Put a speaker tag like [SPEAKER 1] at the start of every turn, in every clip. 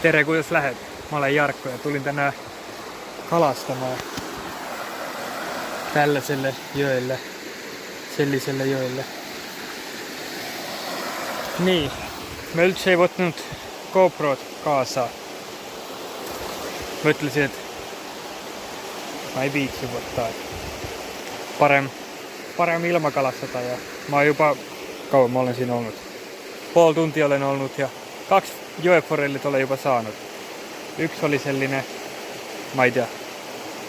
[SPEAKER 1] Tere, kuidas lähet? Mä olen Jarkko ja tulin tänään kalastamaan tällaiselle joelle, selliselle joelle. Niin, mä üldse ei ottanut GoProt kaasaan. Mä ütlesin, että mä ei viitsi ottaa. Paremmin ilmakalastata ja mä oon jopa kauan mä olen siinä ollut. Puoli tuntia olen ollut ja 2 joeforellit olen jopa saanut. Yksi oli sellainen, mä en tiedä,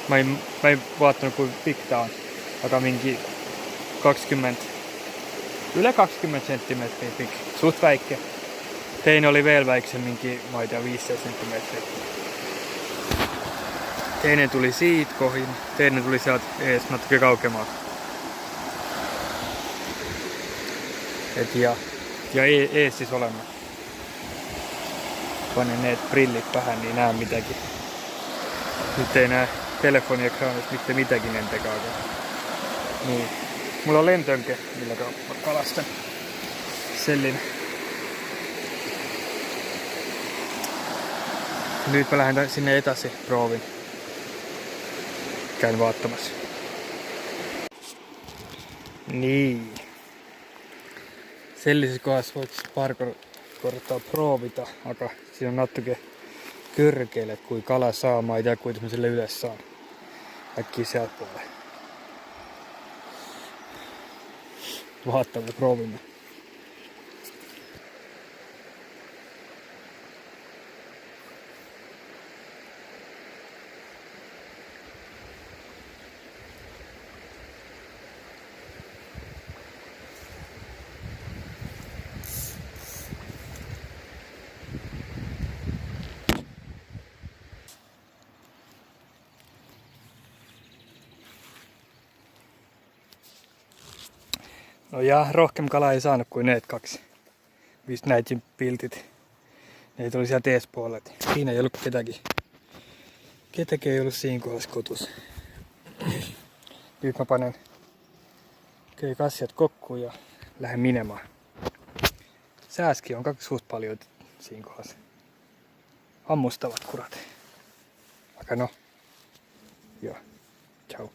[SPEAKER 1] mä en vaattanut kuin big tää on, joka minkin 20 senttimetriä big, suht väikkä. Tein oli vielä väiksemminkin, mä en tiedä, 15 senttimetriä. Teinen tuli siitä kohin, teinen tuli sieltä ees natuke kaukemaan. Ja ees siis olemassa. Panen ne brillit vähän, niin näen mitäkin. Nyt ei näe telefoniekraanista mitäkin entäkään. Niin. Mulla on lentönke, millä kalastan. Sellin. Nyt mä lähden sinne etäsi proovin. Käyn vaattamassa. Niin. Sellisessä kohdassa voit korottaa proovita, aga siinä on natuke körkeelle, kui kala saamaan, ei tiedä kuinka mä sille ylös saan. Äkkiä sieltä puolelle. Vaattaa proovimme. No ja rohkeam kala ei saanut kuin neet 2. Mistä näitin piltit. Ne tuli sieltä ees puolelta. Siinä ei ollut ketäkin ei ollut siinä kohdassa kotus. Nyt mä panen kassiat kokkuun ja lähden minemään. Sääski on suht paljon siinä kohdassa. Ammustavat kurat. Aika no. Joo. Ciao.